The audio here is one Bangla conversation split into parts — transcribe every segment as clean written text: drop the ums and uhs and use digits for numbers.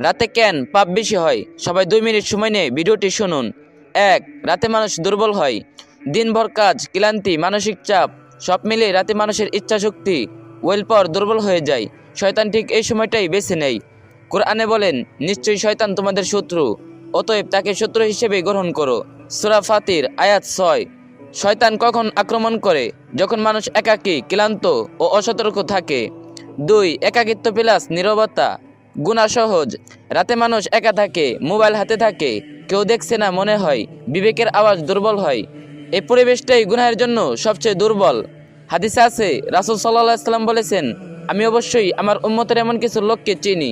রাতে কেন পাপ বেশি হয়? সবাই 2 মিনিট সময় নিয়ে ভিডিওটি শুনুন। 1. রাতে মানুষ দুর্বল হয়। দিনভর কাজ, ক্লান্তি, মানসিক চাপ সব মিলিয়ে রাতে মানুষের ইচ্ছাশক্তি, ওয়েল পাওয়ার দুর্বল হয়ে যায়। শয়তান ঠিক এই সময়টাই বেছে নেয়। কোরআনে বলেন, নিশ্চয়ই শয়তান তোমাদের শত্রু, অতএব তাকে শত্রু হিসেবে গ্রহণ করো। সূরা ফাতির আয়াত 6। শয়তান কখন আক্রমণ করে? যখন মানুষ একাকী, ক্লান্ত ও অসতর্ক থাকে। 2. একাকিত্ব প্লাস নীরবতা। গুনাহ সহজ। রাতে মানুষ একা থাকে, মোবাইল হাতে থাকে, কেউ দেখছে না মনে হয়, বিবেকের আওয়াজ দুর্বল হয়। এই পরিবেশটাই গুনাহের জন্য সবচেয়ে দুর্বল। হাদিসে আছে, রাসূল সাল্লাল্লাহু আলাইহি সাল্লাম বলেছেন, আমি অবশ্যই আমার উম্মতের এমন কিছু লোককে চিনি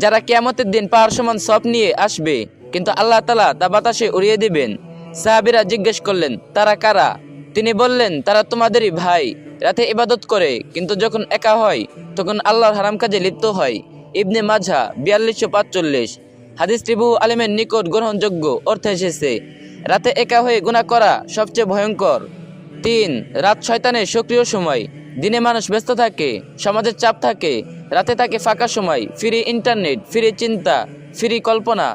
যারা কিয়ামতের দিন পাহাড় সমান সওয়াব নিয়ে আসবে, কিন্তু আল্লাহ তাআলা তা বাতাসে উড়িয়ে দিবেন। সাহাবীরা জিজ্ঞেস করলেন, তারা কারা? তিনি বললেন, তারা তোমাদেরই ভাই, রাতে ইবাদত করে, কিন্তু যখন একা হয় তখন আল্লাহর হারাম কাজে লিপ্ত হয়। ইবনে মাজাহ 4245। হাদিসটি বহু আলেমের নিকট গ্রহণযোগ্য অর্থে এসেছে। রাতে একা হয়ে গুনাহ করা সবচেয়ে ভয়ঙ্কর। 3. রাত শয়তানের সক্রিয় সময়। দিনে মানুষ ব্যস্ত থাকে, সমাজের চাপ থাকে, রাতে থাকে ফাঁকা সময়, ফ্রি ইন্টারনেট, ফ্রি চিন্তা, ফ্রি কল্পনা।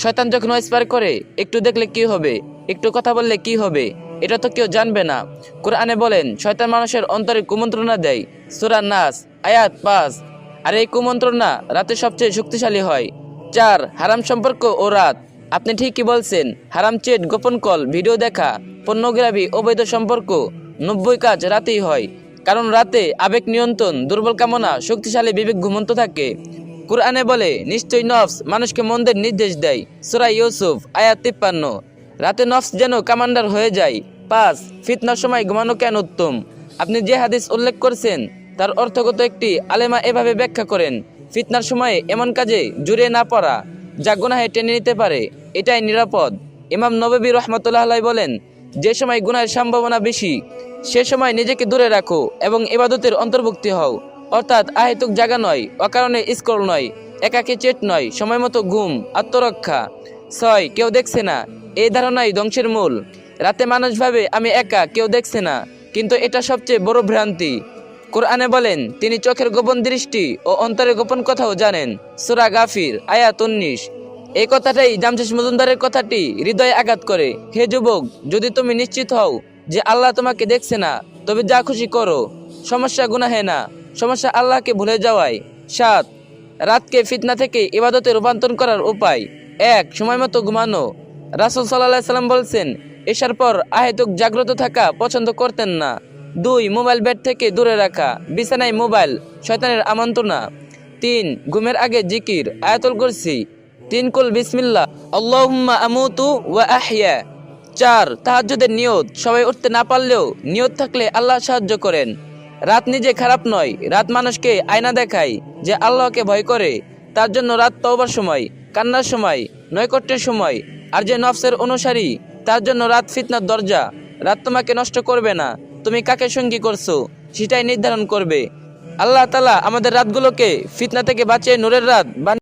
শয়তান যখন ওয়াইসপার করে, একটু দেখলে কি হবে, একটু কথা বললে কি হবে, এটা তো কেউ জানবে না। কোরআনে বলেন, শয়তান মানুষের অন্তরে কুমন্ত্রণা দেয়। সূরা নাস আয়াত 5। আর এই কুমন্ত্রণা রাতে সবচেয়ে শক্তিশালী হয়। 4. হারাম সম্পর্ক ও রাত। আপনি ঠিকই বলছেন, হারাম চেট, গোপন কল, ভিডিও দেখা, পর্নোগ্রাফি, অবৈধ সম্পর্ক 90 কাজ রাতেই হয়। কারণ রাতে আবেগ নিয়ন্ত্রণ, দুর্বল কামনা, শক্তিশালী বিবেক ঘুমন্ত থাকে। কুরআনে বলে, নিশ্চয়ই নফস মানুষকে মন্দের নির্দেশ দেয়। সূরা ইউসুফ আয়াত 53। রাতে নফস যেন কমান্ডার হয়ে যায়। 5. ফিতনার সময় ঘুমানো কেন উত্তম? আপনি যে হাদিস উল্লেখ করছেন তার অর্থগত একটি আলেমা এভাবে ব্যাখ্যা করেন, ফিতনার সময়ে এমন কাজে জড়িয়ে না পড়া যা গুনাহে টেনে নিতে পারে, এটাই নিরাপদ। ইমাম নববী রাহমাতুল্লাহ আলাইহি বলেন, যে সময় গুনাহের সম্ভাবনা বেশি সে সময় নিজেকে দূরে রাখো এবং ইবাদতের অন্তর্ভুক্তি হও। অর্থাৎ আহেতুক জাগা নয়, অকারণে স্ক্রল নয়, একাকী চেট নয়, সময় মতো ঘুম, আত্মরক্ষা। 6. কেউ দেখছে না। এই ধারণাই ধ্বংসের মূল। রাতে মানুষ ভাবে আমি একা, কেউ দেখছে না, কিন্তু এটা সবচেয়ে বড় ভ্রান্তি। কোরআনে বলেন, তিনি চোখের গোপন দৃষ্টি ও অন্তরের গোপন কথাও জানেন। সূরা গাফির আয়াত 19। এই কথাটাই জামশেদ মজুমদারের কথাটি হৃদয়ে আঘাত করে। হে যুবক, যদি তুমি নিশ্চিত হও যে আল্লাহ তোমাকে দেখছে না, তবে যা খুশি করো। সমস্যা গুনাহে না, সমস্যা আল্লাহকে ভুলে যাওয়ায়। 7. রাতকে ফিতনা থেকে ইবাদতে রূপান্তর করার উপায়। 1. সময় মতো ঘুমানো। রাসূল সাল্লাল্লাহু আলাইহি সাল্লাম বলছেন, এশার পর আহেতুক জাগ্রত থাকা পছন্দ করতেন না। 2. মোবাইল বেড থেকে দূরে রাখা। বিছানায় মোবাইল শয়তানের আমন্ত্রণা। 3. ঘুমের আগে জিকির, আয়াতুল কুরসি, 3 কুল বিসমিল্লাহ, আল্লাহুম্মা আমুতু ওয়া আহইয়া। 4. তাহাজ্জুদের নিয়ত। সবাই উঠতে না পারলেও নিয়ত থাকলে আল্লাহ সাহায্য করেন। রাত নিজে খারাপ নয়, রাত মানুষকে আয়না দেখায় যে আল্লাহকে ভয় করে। তার জন্য রাত তওবার সময়, কান্নার সময়, নৈকট্যের সময়। আর যে নফসের অনুসারী, তার জন্য রাত ফিতনার দরজা। রাত তোমাকে নষ্ট করবে না, তুমি কাকে সঙ্গী করছো সেটাই নির্ধারণ করবে। আল্লাহ তাআলা আমাদের রাতগুলোকে ফিতনা থেকে বাঁচিয়ে নূরের রাত